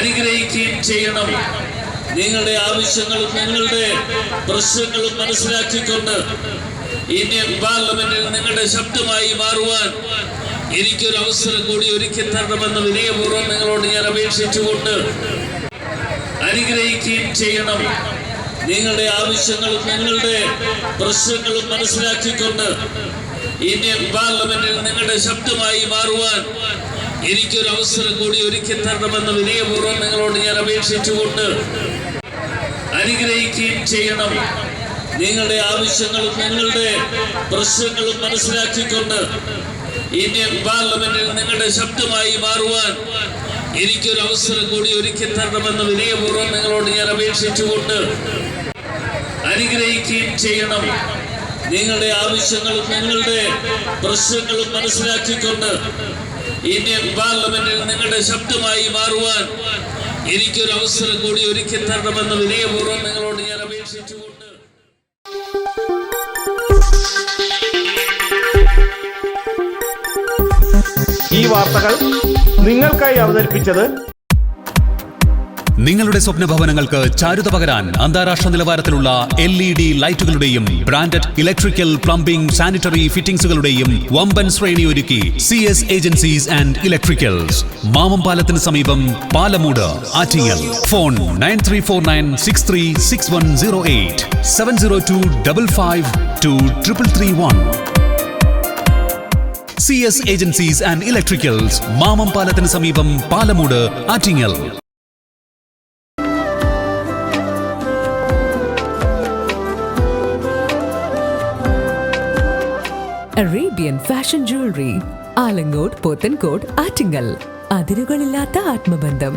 അനുഗ്രഹിക്കുകയും ചെയ്യണം. നിങ്ങളുടെ ആവശ്യങ്ങളും നിങ്ങളുടെ പ്രശ്നങ്ങളും മനസ്സിലാക്കിക്കൊണ്ട് ഇന്ത്യൻ പാർലമെന്റിൽ നിങ്ങളുടെ ശബ്ദമായി മാറുവാൻ എനിക്കൊരു അവസരം കൂടി ഒരുക്കി തരണമെന്ന് വിനയപൂർവ്വം നിങ്ങളോട് ഞാൻ അപേക്ഷിച്ചുകൊണ്ട് അനുഗ്രഹിക്കുകയും ചെയ്യണം. നിങ്ങളുടെ ആവശ്യങ്ങളും നിങ്ങളുടെ പ്രശ്നങ്ങളും മനസ്സിലാക്കിക്കൊണ്ട് ഇന്ത്യൻ പാർലമെന്റിൽ നിങ്ങളുടെ ശബ്ദമായി മാറുവാൻ എനിക്കൊരു അവസരം കൂടി ഒരുക്കി തരണമെന്ന് വിനയപൂർവ്വം നിങ്ങളോട് ഞാൻ അപേക്ഷിച്ചുകൊണ്ട് അനുഗ്രഹിക്കുകയും ചെയ്യണം. നിങ്ങളുടെ ആവശ്യങ്ങളും നിങ്ങളുടെ പ്രശ്നങ്ങളും മനസ്സിലാക്കിക്കൊണ്ട് ഇന്ത്യൻ പാർലമെന്റിൽ നിങ്ങളുടെ ശബ്ദമായി മാറുവാൻ എനിക്കൊരു അവസരം കൂടി ഒരുക്കി തരണമെന്ന് വിനയപൂർവ്വം നിങ്ങളോട് ഞാൻ അപേക്ഷിച്ചുകൊണ്ട് അനുഗ്രഹിക്കുകയും ചെയ്യണം. നിങ്ങളുടെ ആവശ്യങ്ങളും നിങ്ങളുടെ പ്രശ്നങ്ങളും മനസ്സിലാക്കിക്കൊണ്ട് ഇന്ത്യൻ പാർലമെന്റിൽ നിങ്ങളുടെ ശബ്ദമായി മാറുവാൻ എനിക്കൊരു അവസരം കൂടി ഒരുക്കി തരണമെന്ന് വിനയപൂർവ്വം നിങ്ങളോട് ഞാൻ അപേക്ഷിച്ചുകൊണ്ട് ഈ വാർത്തകൾ നിങ്ങൾക്കായി അവതരിപ്പിച്ചത് നിങ്ങളുടെ സ്വപ്ന ഭവനങ്ങൾക്ക് ചാരുത പകരാൻ അന്താരാഷ്ട്ര നിലവാരത്തിലുള്ള LED ലൈറ്റുകളുടെയും ബ്രാൻഡഡ് ഇലക്ട്രിക്കൽ, പ്ലംബിംഗ്, സാനിറ്ററി ഫിറ്റിംഗ്സുകളുടെയും വമ്പൻ ശ്രേണി ഒരുക്കി CS agencies and electricals. Mamam പാലത്തിന് സമീപം, Palamood, Attingal. Phone 9349636108 702552331. CS agencies and electricals, Mamam പാലത്തിന് സമീപം, Palamood, Attingal. Arabian fashion jewellery, Alangode, Pothencode, Attingal. അതിരുകളില്ലാത്ത ആത്മബന്ധം.